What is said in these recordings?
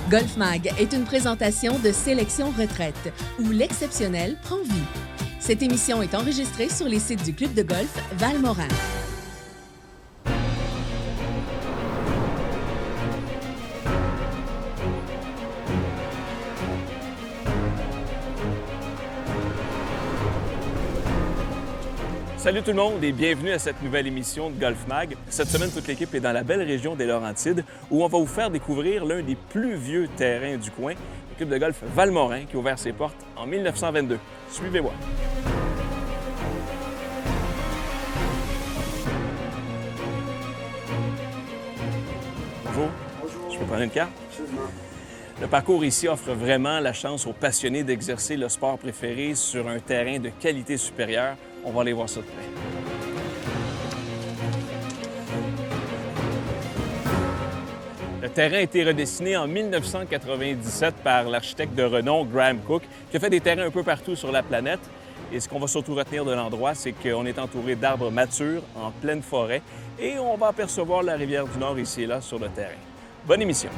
Golf Mag est une présentation de Sélection Retraite, où l'exceptionnel prend vie. Cette émission est enregistrée sur les sites du Club de golf Val-Morin. Salut tout le monde et bienvenue à cette nouvelle émission de Golf Mag. Cette semaine, toute l'équipe est dans la belle région des Laurentides où on va vous faire découvrir l'un des plus vieux terrains du coin, le club de golf Val-Morin qui a ouvert ses portes en 1922. Suivez-moi. Bonjour. Bonjour. Je peux prendre une carte? Absolument. Le parcours ici offre vraiment la chance aux passionnés d'exercer le sport préféré sur un terrain de qualité supérieure. On va aller voir ça de près. Le terrain a été redessiné en 1997 par l'architecte de renom Graham Cook, qui a fait des terrains un peu partout sur la planète. Et ce qu'on va surtout retenir de l'endroit, c'est qu'on est entouré d'arbres matures en pleine forêt et on va apercevoir la rivière du Nord ici et là sur le terrain. Bonne émission!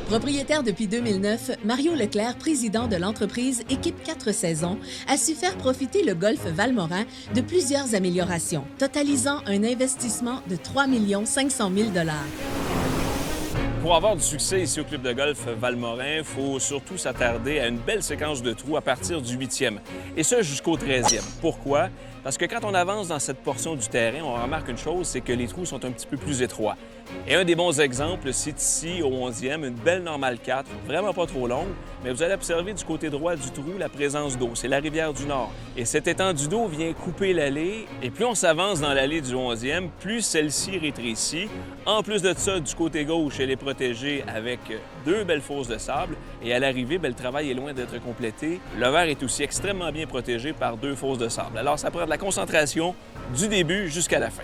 Propriétaire depuis 2009, Mario Leclerc, président de l'entreprise Équipe 4 saisons, a su faire profiter le golf Val-Morin de plusieurs améliorations, totalisant un investissement de 3 500 000 $. Pour avoir du succès ici au club de golf Val-Morin, il faut surtout s'attarder à une belle séquence de trous à partir du 8e, et ce jusqu'au 13e. Pourquoi? Parce que quand on avance dans cette portion du terrain, on remarque une chose, c'est que les trous sont un petit peu plus étroits. Et un des bons exemples, c'est ici, au 11e, une belle normale 4, vraiment pas trop longue, mais vous allez observer du côté droit du trou la présence d'eau. C'est la rivière du Nord. Et cette étendue d'eau vient couper l'allée, et plus on s'avance dans l'allée du 11e, plus celle-ci rétrécit. En plus de ça, du côté gauche, elle est protégée avec deux belles fosses de sable, et à l'arrivée, le travail est loin d'être complété. Le verre est aussi extrêmement bien protégé par deux fosses de sable. Alors, ça prend de la concentration du début jusqu'à la fin.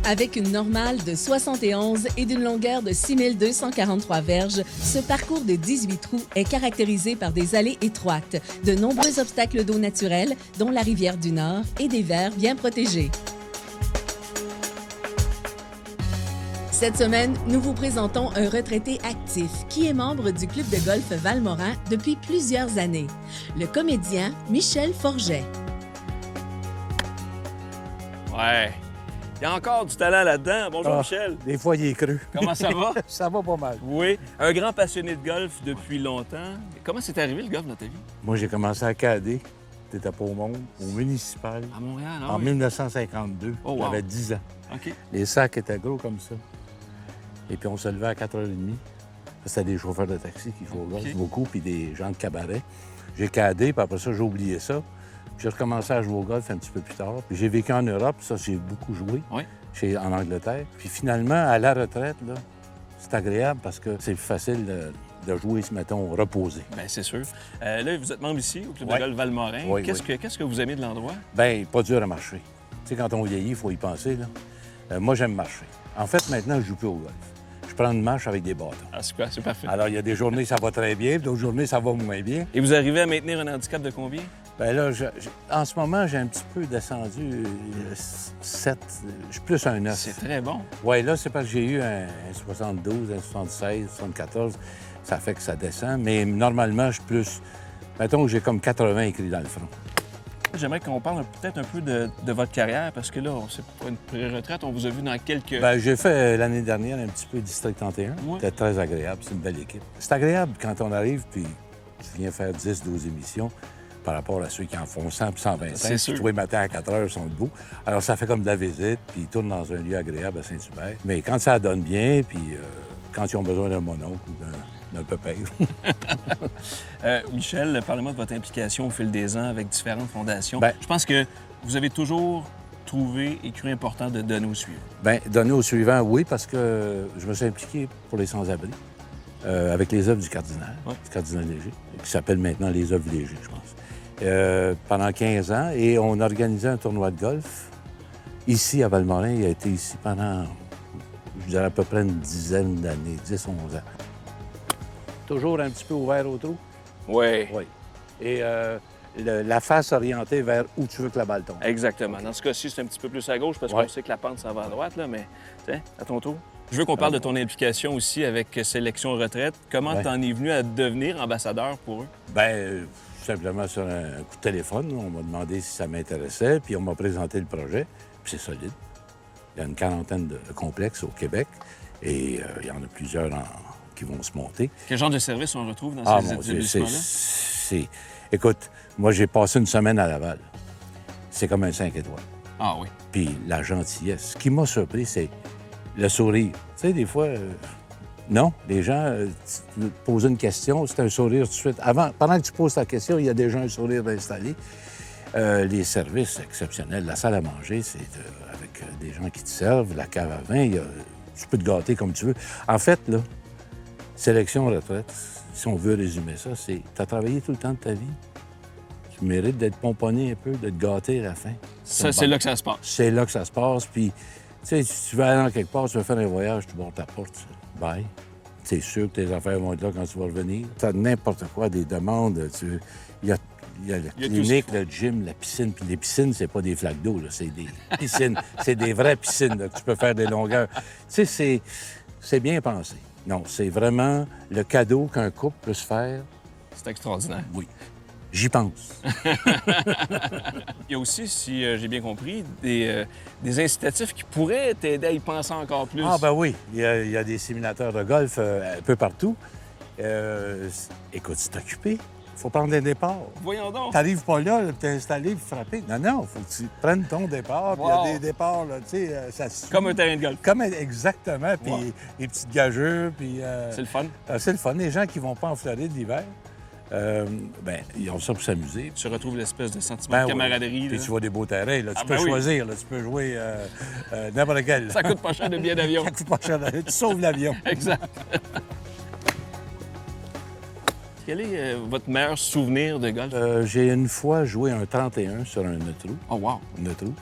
Avec une normale de 71 et d'une longueur de 6 243 verges, ce parcours de 18 trous est caractérisé par des allées étroites, de nombreux obstacles d'eau naturelle, dont la rivière du Nord, et des verres bien protégés. Cette semaine, nous vous présentons un retraité actif qui est membre du club de golf Val-Morin depuis plusieurs années, le comédien Michel Forget. Ouais. Il y a encore du talent là-dedans. Bonjour, Michel. Des fois, il est creux. Comment ça va? Ça va pas mal. Oui. Un grand passionné de golf depuis longtemps. Comment c'est arrivé le golf dans ta vie? Moi, j'ai commencé à cader. T'étais pas au monde, au municipal. À Montréal, en 1952. Oh, wow. J'avais 10 ans. OK. Les sacs étaient gros comme ça. Et puis, on se levait à 4h30. C'était des chauffeurs de taxi qui jouaient au golf beaucoup, puis des gens de cabaret. J'ai cadé, puis après ça, j'ai oublié ça. J'ai recommencé à jouer au golf un petit peu plus tard. Puis j'ai vécu en Europe, ça, j'ai beaucoup joué, en Angleterre. Puis finalement, à la retraite, là, c'est agréable parce que c'est plus facile de jouer, mettons, reposé. Bien, c'est sûr. Là, vous êtes membre ici, au club de golf Val-Morin. Oui, Qu'est-ce que vous aimez de l'endroit? Bien, pas dur à marcher. Tu sais, quand on vieillit, il faut y penser, là. Moi, j'aime marcher. En fait, maintenant, je joue plus au golf. Je prends une marche avec des bâtons. Ah, c'est parfait. Alors, il y a des journées, ça va très bien, puis d'autres journées, ça va moins bien. Et vous arrivez à maintenir un handicap de combien? Bien là, en ce moment, j'ai un petit peu descendu 7, je suis plus un 9. C'est très bon. Oui, là, c'est parce que j'ai eu un 72, un 76, 74. Ça fait que ça descend. Mais normalement, je suis plus... Mettons que j'ai comme 80 écrits dans le front. J'aimerais qu'on parle peut-être un peu de votre carrière, parce que là, c'est pas une pré-retraite, on vous a vu dans quelques... Bien, j'ai fait l'année dernière un petit peu District 31. Ouais. C'était très agréable, c'est une belle équipe. C'est agréable quand on arrive, puis tu viens faire 10, 12 émissions par rapport à ceux qui en font 100 puis 125. C'est sûr. Tous les matins à 4 heures, ils sont debout. Alors, ça fait comme de la visite, puis ils tournent dans un lieu agréable à Saint-Hubert. Mais quand ça donne bien, puis quand ils ont besoin d'un mononcle ou d'un pépère. Michel, parlez-moi de votre implication au fil des ans avec différentes fondations. Bien, je pense que vous avez toujours trouvé et cru important de donner au suivant? Bien, donner au suivant, oui, parce que je me suis impliqué pour les sans-abri avec les œuvres du cardinal, du cardinal Léger, qui s'appelle maintenant les œuvres Léger, je pense. Pendant 15 ans, et on organisait un tournoi de golf ici à Valmorin. Il a été ici pendant, je dirais, à peu près une dizaine d'années, 10, 11 ans. Toujours un petit peu ouvert au trou? Oui. Oui. Et la face orientée vers où tu veux que la balle tombe. Exactement. Dans ce cas-ci, c'est un petit peu plus à gauche parce qu'on sait que la pente, ça va à droite, là, mais tiens, à ton tour. Je veux qu'on parle de ton implication aussi avec Sélection Retraite. Comment t'en es venu à devenir ambassadeur pour eux? Bien, simplement sur un coup de téléphone. On m'a demandé si ça m'intéressait, puis on m'a présenté le projet. Puis c'est solide. Il y a une quarantaine de complexes au Québec et il y en a plusieurs qui vont se monter. Quel genre de service on retrouve dans ces établissements-là? Écoute, moi, j'ai passé une semaine à Laval. C'est comme un 5 étoiles. Ah oui. Puis la gentillesse. Ce qui m'a surpris, c'est le sourire. Tu sais, des fois, non, les gens tu posent une question, c'est un sourire tout de suite. Pendant que tu poses ta question, il y a déjà un sourire installé. Les services exceptionnels, la salle à manger, c'est avec des gens qui te servent, la cave à vin, tu peux te gâter comme tu veux. En fait, là, Sélection Retraite, si on veut résumer ça, c'est tu as travaillé tout le temps de ta vie. Tu mérites d'être pomponné un peu, de te gâter à la fin. Ça, c'est là que ça se passe. C'est là que ça se passe. Puis, tu sais, si tu veux aller dans quelque part, tu veux faire un voyage, tu barres ta porte, bye. C'est sûr que tes affaires vont être là quand tu vas revenir. Tu as n'importe quoi, des demandes. Il y a la clinique, le gym, la piscine. Puis les piscines, c'est pas des flaques d'eau, là, c'est des piscines. C'est des vraies piscines, là, que tu peux faire des longueurs. Tu sais, c'est bien pensé. Non, c'est vraiment le cadeau qu'un couple peut se faire. C'est extraordinaire. Oui. J'y pense. Il y a aussi, si j'ai bien compris, des incitatifs qui pourraient t'aider à y penser encore plus. Ah, ben oui. Il y a des simulateurs de golf un peu partout. Écoute, c'est occupé. Il faut prendre un départ. Voyons donc. T'arrives pas là, t'es installé pour frapper. Non, faut que tu prennes ton départ. Puis il y a des départs, là, tu sais, ça se... Comme un terrain de golf. Exactement. Puis les petites gageurs, puis... C'est le fun. C'est le fun. Les gens qui vont pas en Floride l'hiver, ils ont ça pour s'amuser. Tu retrouves l'espèce de sentiment de camaraderie. Puis tu vois des beaux terrains. Là. Tu peux choisir. Là. Tu peux jouer n'importe quel. Ça coûte pas cher de billet d'avion. Ça coûte pas cher d'avion. Tu sauves l'avion. Exact. Quel est votre meilleur souvenir de golf? J'ai une fois joué un 31 sur un neutrou. Oh, wow! Neutrou.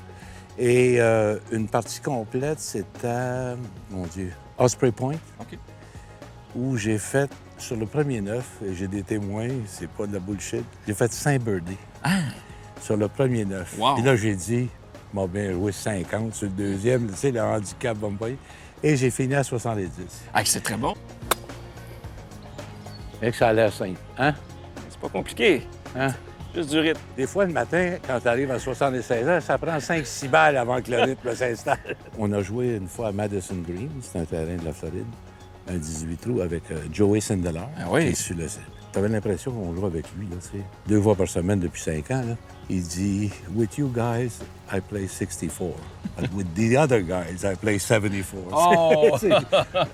Et une partie complète, c'était, mon Dieu, Osprey Point. OK. Où j'ai fait, sur le premier 9, et j'ai des témoins, c'est pas de la bullshit, j'ai fait 5 birdies. Ah! Sur le premier 9. Wow! Puis là, j'ai dit, m'a bien joué 50 sur le deuxième, tu sais, le handicap va me payer. Et j'ai fini à 70. Ah, c'est très bon. Et que ça a l'air simple, hein? C'est pas compliqué. Hein? Juste du rythme. Des fois, le matin, quand tu arrives à 76 ans, ça prend 5-6 balles avant que le rythme s'installe. On a joué une fois à Madison Green, c'est un terrain de la Floride, un 18 trous avec Joey Sindelar, qui est sur le site. T'avais l'impression qu'on joue avec lui, là, tu sais. 2 fois par semaine depuis 5 ans, là. Il dit « With you guys, I play 64. But with the other guys, I play 74. Oh! »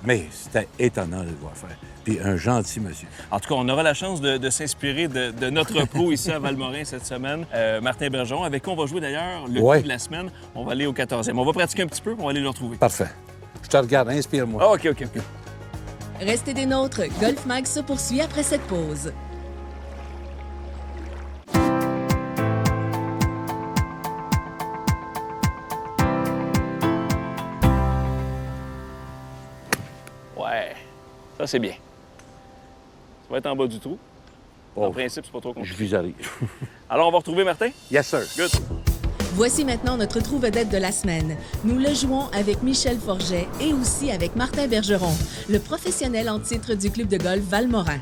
Mais c'était étonnant de le voir faire. Puis un gentil monsieur. En tout cas, on aura la chance de s'inspirer de notre pro ici à Valmorin cette semaine, Martin Bergeron, avec qui on va jouer d'ailleurs le coup de la semaine. On va aller au 14e. On va pratiquer un petit peu, on va aller le retrouver. Parfait. Je te regarde, inspire-moi. Ah, OK. Restez des nôtres. Golf Mag se poursuit après cette pause. Ouais, ça c'est bien. Ça va être en bas du trou. En principe, c'est pas trop compliqué. Je visualise. Alors, on va retrouver Martin? Yes, sir. Good. Voici maintenant notre trou vedette de la semaine. Nous le jouons avec Michel Forget et aussi avec Martin Bergeron, le professionnel en titre du club de golf Valmorin.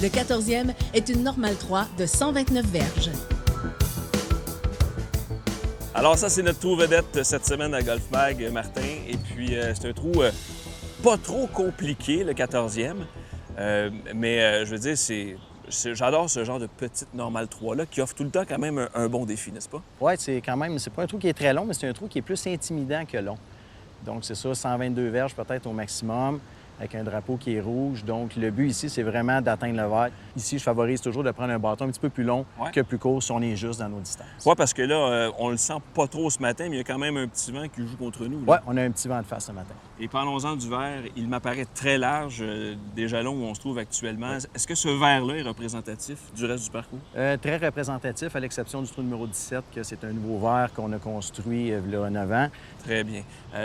Le 14e est une normale 3 de 129 verges. Alors ça, c'est notre trou vedette cette semaine à Golf Mag, Martin. Et puis, c'est un trou pas trop compliqué, le 14e. Mais je veux dire, j'adore ce genre de petite normale 3-là qui offre tout le temps quand même un bon défi, n'est-ce pas? Oui, c'est pas un trou qui est très long, mais c'est un trou qui est plus intimidant que long. Donc, c'est ça, 122 verges peut-être au maximum. avec un drapeau qui est rouge. Donc, le but ici, c'est vraiment d'atteindre le vert. Ici, je favorise toujours de prendre un bâton un petit peu plus long que plus court si on est juste dans nos distances. Oui, parce que là, on le sent pas trop ce matin, mais il y a quand même un petit vent qui joue contre nous. Oui, on a un petit vent de face ce matin. Et parlons-en du verre. Il m'apparaît très large des jalons où on se trouve actuellement. Est-ce que ce verre-là est représentatif du reste du parcours? Très représentatif, à l'exception du trou numéro 17, que c'est un nouveau verre qu'on a construit il y a 9 ans. Très bien.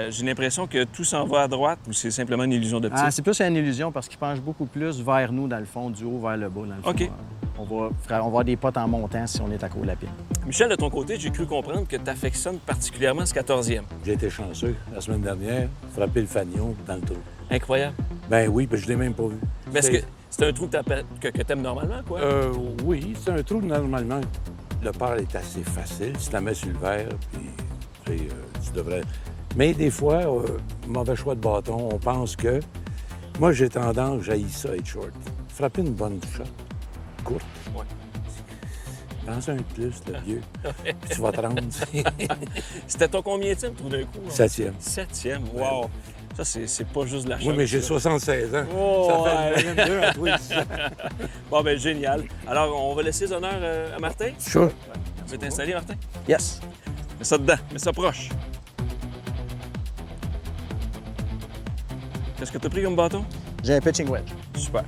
J'ai l'impression que tout s'en va à droite ou c'est simplement une illusion d'optique? C'est plus une illusion parce qu'il penche beaucoup plus vers nous, dans le fond, du haut vers le bas. Dans le fond. OK. On va avoir des potes en montant si on est à côté de la pile. Michel, de ton côté, j'ai cru comprendre que tu affectionnes particulièrement ce 14e. J'ai été chanceux, la semaine dernière, frapper le fanion dans le trou. Incroyable. Ben oui, puis je l'ai même pas vu. Mais est-ce que c'est un trou que t'aimes normalement, quoi? Oui, c'est un trou normalement. Le par est assez facile. Tu la mets sur le verre, puis tu devrais... Mais des fois, mauvais choix de bâton, on pense que... Moi, j'ai tendance, j'haïs ça, être short. Frapper une bonne shot, courte. Ouais. Pense un de plus, le vieux. Tu vas te rendre. C'était ton combienième trou d'un coup? 7e. 7e, wow! Ça, c'est pas juste de la chance. Oui, mais j'ai 76 ans. Oh, ça fait 22 à toi, ça. Bon, ben génial. Alors, on va laisser les honneurs à Martin. Sure. Tu veux t'installer, Martin? Yes. Mets ça dedans, mets ça proche. Qu'est-ce que tu as pris comme bâton? J'ai un pitching wedge. Super.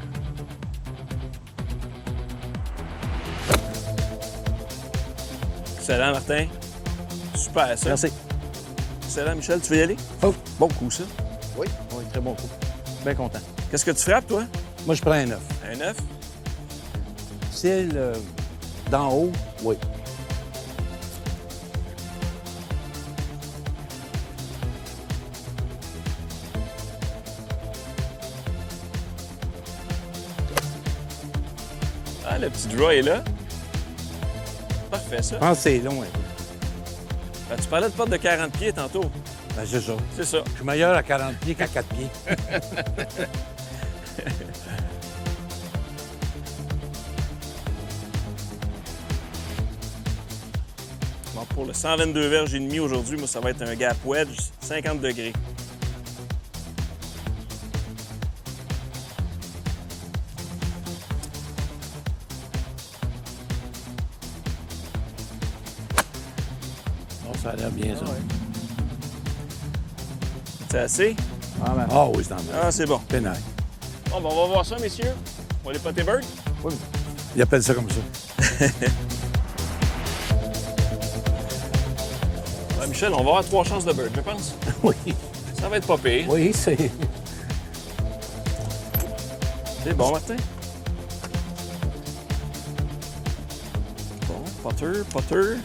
Excellent, Martin. Super, ça. Merci. Excellent, Michel. Tu veux y aller? Oh. Bon coup, ça. Oui, très bon coup. Bien content. Qu'est-ce que tu frappes, toi? Moi, je prends un 9. Un 9? Style d'en haut, oui. Ah, le petit draw est là. Parfait, ça. Je pense que c'est long un peu. Ben, tu parlais de porte de 40 pieds tantôt. Ben, c'est ça. C'est ça. Je suis meilleur à 40 pieds qu'à 4 pieds. Bon, pour le 122 verges et demi aujourd'hui, moi, ça va être un gap wedge, 50 degrés. Bon, ça a l'air bien, ça. C'est assez? Ah oui, c'est dans le Ah, c'est bon. pénal. Bon, ben, on va voir ça, messieurs. On va aller poter bird. Oui. Ils appellent ça comme ça. Ouais, Michel, on va avoir 3 chances de bird, je pense. Oui. Ça va être pas pire. Oui, c'est... C'est bon, Martin. Bon, potter, potter.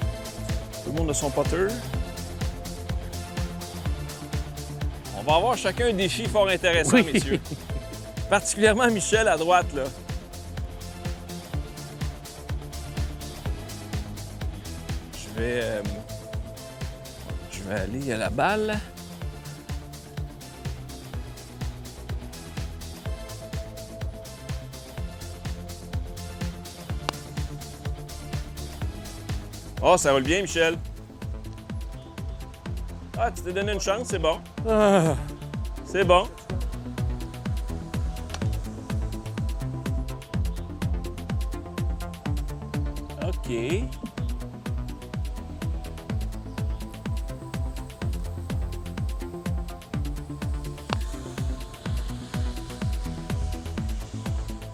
Tout le monde a son potter. On va avoir chacun un défi fort intéressant, Oui. messieurs. Particulièrement Michel à droite, là. Je vais aller à la balle. Oh, ça roule bien, Michel. Ah, tu t'es donné une chance, c'est bon. Ah, C'est bon. OK.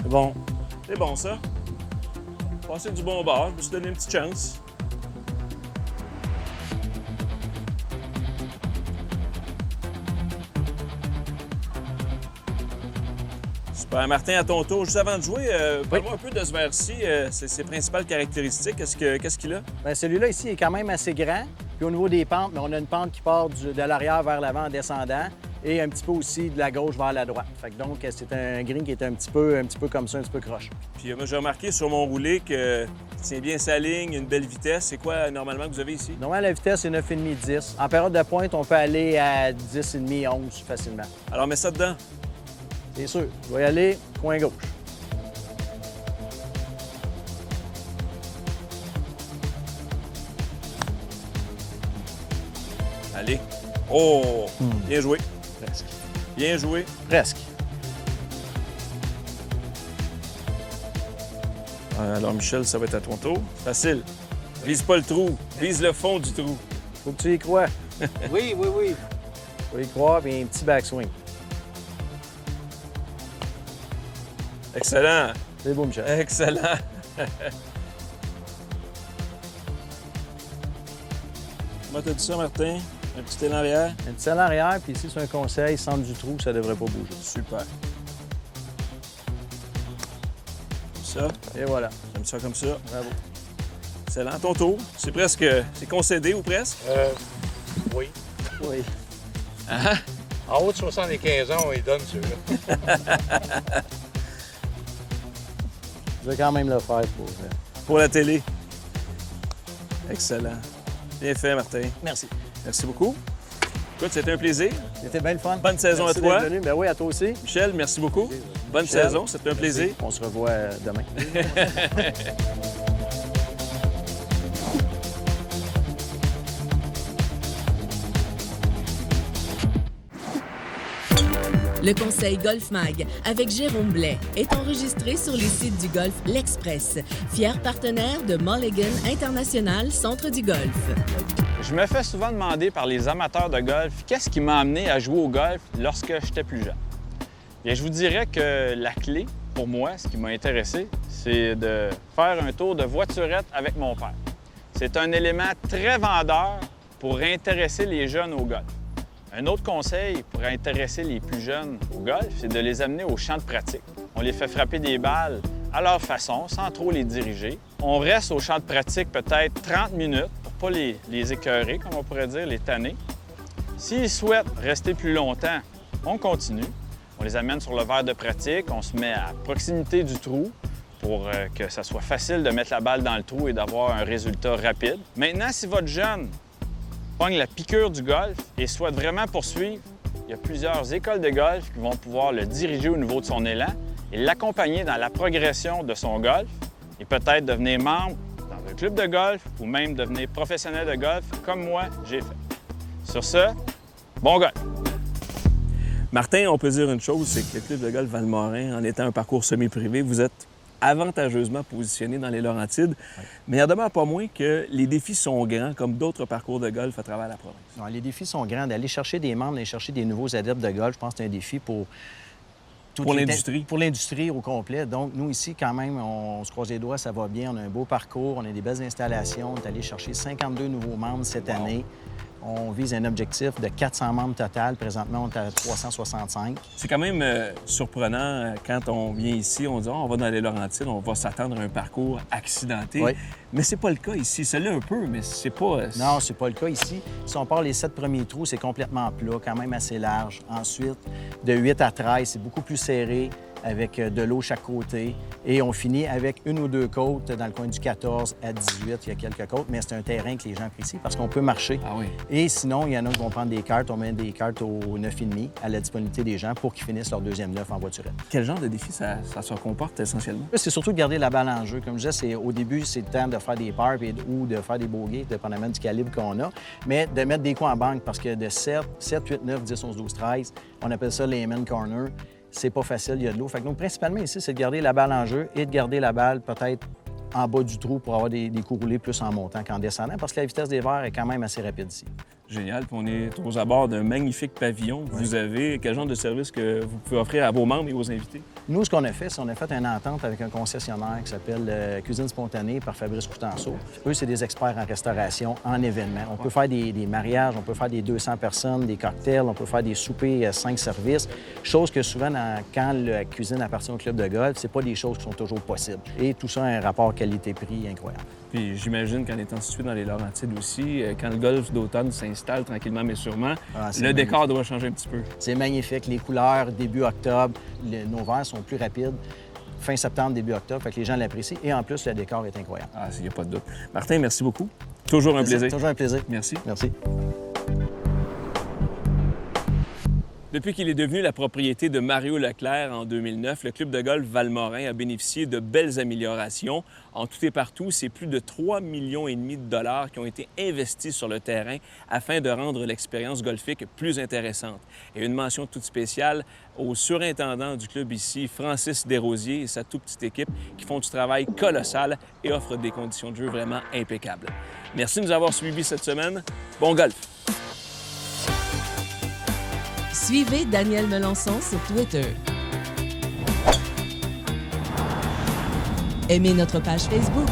c'est bon. C'est bon, ça. Passer du bon bord, je me suis donné une petite chance. Super. Martin, à ton tour, juste avant de jouer, parle-moi un peu de ce verre-ci, ses principales caractéristiques. Qu'est-ce qu'il a? Bien, celui-là ici est quand même assez grand. Puis au niveau des pentes, on a une pente qui part de l'arrière vers l'avant en descendant et un petit peu aussi de la gauche vers la droite. Fait que donc, c'est un green qui est un petit peu comme ça, un petit peu croche. Puis moi, j'ai remarqué sur mon roulé que tu tiens bien sa ligne, une belle vitesse. C'est quoi, normalement, que vous avez ici? Normalement, la vitesse, c'est 9,5-10. En période de pointe, on peut aller à 10,5-11 facilement. Alors, mets ça dedans. C'est sûr. Je vais y aller coin gauche. Allez. Oh! Bien joué. Presque. Bien joué. Presque. Alors, Michel, ça va être à ton tour. Facile. Vise pas le trou, vise le fond du trou. Faut que tu y crois. Oui. Faut y croire, puis un petit backswing. Excellent. C'est beau, Michel. Excellent. Comment t'as dit ça, Martin? Un petit élan arrière? Un petit élan arrière, puis ici, c'est un conseil, centre du trou, ça devrait pas bouger. Super. Comme ça. Et voilà. J'aime ça comme ça. Bravo. Excellent. Ton tour. C'est presque... C'est concédé ou presque? Oui. Oui. En haut de 75 ans, on les donne, ceux-là. Je vais quand même le faire Pour la télé. Excellent. Bien fait, Martin. Merci. Merci beaucoup. Écoute, c'était un plaisir. C'était bien le fun. Bonne saison Merci à toi. d'être venu. Ben oui, à toi aussi. Michel, merci beaucoup. Bonne Michel, saison. C'était un plaisir. On se revoit demain. Le conseil Golf Mag avec Jérôme Blais est enregistré sur les sites du Golf L'Express, fier partenaire de Mulligan International Centre du Golf. Je me fais souvent demander par les amateurs de golf qu'est-ce qui m'a amené à jouer au golf lorsque j'étais plus jeune. Bien, je vous dirais que la clé, pour moi, ce qui m'a intéressé, c'est de faire un tour de voiturette avec mon père. C'est un élément très vendeur pour intéresser les jeunes au golf. Un autre conseil pour intéresser les plus jeunes au golf, c'est de les amener au champ de pratique. On les fait frapper des balles à leur façon, sans trop les diriger. On reste au champ de pratique peut-être 30 minutes pour pas les écœurer, comme on pourrait dire, les tanner. S'ils souhaitent rester plus longtemps, on continue. On les amène sur le verre de pratique, on se met à proximité du trou pour que ça soit facile de mettre la balle dans le trou et d'avoir un résultat rapide. Maintenant, si votre jeune pogne la piqûre du golf et souhaite vraiment poursuivre, il y a plusieurs écoles de golf qui vont pouvoir le diriger au niveau de son élan et l'accompagner dans la progression de son golf et peut-être devenir membre dans un club de golf ou même devenir professionnel de golf comme moi, j'ai fait. Sur ce, bon golf! Martin, on peut dire une chose, c'est que le club de golf Valmorin, en étant un parcours semi-privé, vous êtes avantageusement positionné dans les Laurentides. Oui. Mais il n'en demeure pas moins que les défis sont grands, comme d'autres parcours de golf à travers la province. Non, les défis sont grands. D'aller chercher des membres, d'aller chercher des nouveaux adeptes de golf, je pense que c'est un défi pour... Pour l'industrie. Pour l'industrie au complet. Donc, nous, ici, quand même, on se croise les doigts, ça va bien. On a un beau parcours, on a des belles installations. On est allé chercher 52 nouveaux membres cette année. On vise un objectif de 400 membres total. Présentement, on est à 365. C'est quand même surprenant quand on vient ici, on dit on va dans les Laurentides, on va s'attendre à un parcours accidenté. Oui. Mais c'est pas le cas ici. Celui-là un peu, mais c'est pas... Non, c'est pas le cas ici. Si on part les 7 premiers trous, c'est complètement plat, quand même assez large. Ensuite, de 8 à 13, c'est beaucoup plus serré, avec de l'eau chaque côté. Et on finit avec une ou deux côtes dans le coin du 14 à 18. Il y a quelques côtes, mais c'est un terrain que les gens apprécient parce qu'on peut marcher. Ah oui. Et sinon, il y en a qui vont prendre des cartes. On met des cartes au 9,5 à la disponibilité des gens pour qu'ils finissent leur deuxième 9 en voiturette. Quel genre de défi ça se comporte essentiellement? C'est surtout de garder la balle en jeu. Comme je disais, au début, c'est le temps de faire des pars ou de faire des bogeys, dépendamment du calibre qu'on a. Mais de mettre des coups en banque parce que de 7, 8, 9, 10, 11, 12, 13, on appelle ça les man corner. C'est pas facile, il y a de l'eau. Fait que donc, principalement ici, c'est de garder la balle en jeu et de garder la balle peut-être en bas du trou pour avoir des coups roulés plus en montant qu'en descendant parce que la vitesse des verres est quand même assez rapide ici. Génial. Puis on est aux abords d'un magnifique pavillon. Oui. Vous avez quel genre de service que vous pouvez offrir à vos membres et aux invités? Nous, ce qu'on a fait, c'est qu'on a fait une entente avec un concessionnaire qui s'appelle Cuisine Spontanée par Fabrice Coutanceau. Eux, c'est des experts en restauration, en événements. On peut faire des mariages, on peut faire des 200 personnes, des cocktails, on peut faire des soupers 5 services. Chose que souvent, quand la cuisine appartient au club de golf, c'est pas des choses qui sont toujours possibles. Et tout ça a un rapport qualité-prix incroyable. Puis j'imagine qu'en étant situé dans les Laurentides aussi, quand le golf d'automne s'installe tranquillement mais sûrement, le décor doit changer un petit peu. C'est magnifique. Les couleurs, début octobre, nos verres sont plus rapides. Fin septembre, début octobre, fait que les gens l'apprécient. Et en plus, le décor est incroyable. Ah, il n'y a pas de doute. Martin, merci beaucoup. Toujours un plaisir. Toujours un plaisir. Merci. Merci. Depuis qu'il est devenu la propriété de Mario Leclerc en 2009, le club de golf Valmorin a bénéficié de belles améliorations. En tout et partout, c'est plus de 3,5 millions de dollars qui ont été investis sur le terrain afin de rendre l'expérience golfique plus intéressante. Et une mention toute spéciale au surintendant du club ici, Francis Desrosiers, et sa toute petite équipe qui font du travail colossal et offrent des conditions de jeu vraiment impeccables. Merci de nous avoir suivis cette semaine. Bon golf! Suivez Daniel Melançon sur Twitter. Aimez notre page Facebook.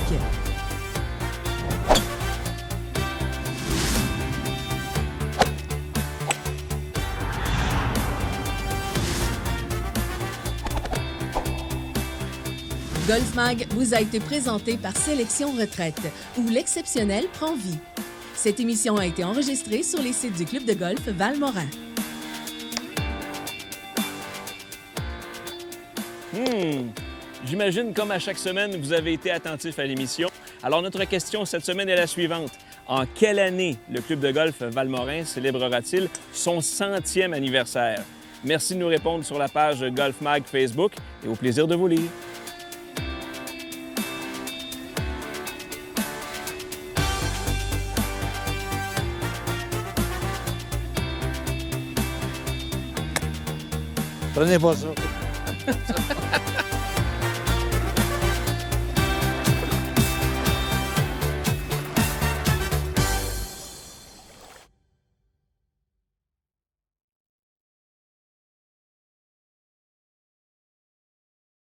Golf Mag vous a été présenté par Sélection Retraite, où l'exceptionnel prend vie. Cette émission a été enregistrée sur les sites du Club de golf Valmorin. J'imagine, comme à chaque semaine, vous avez été attentif à l'émission. Alors, notre question cette semaine est la suivante. En quelle année le club de golf Valmorin célébrera-t-il son 100e anniversaire? Merci de nous répondre sur la page Golf Mag Facebook et au plaisir de vous lire. Prenez pas ça.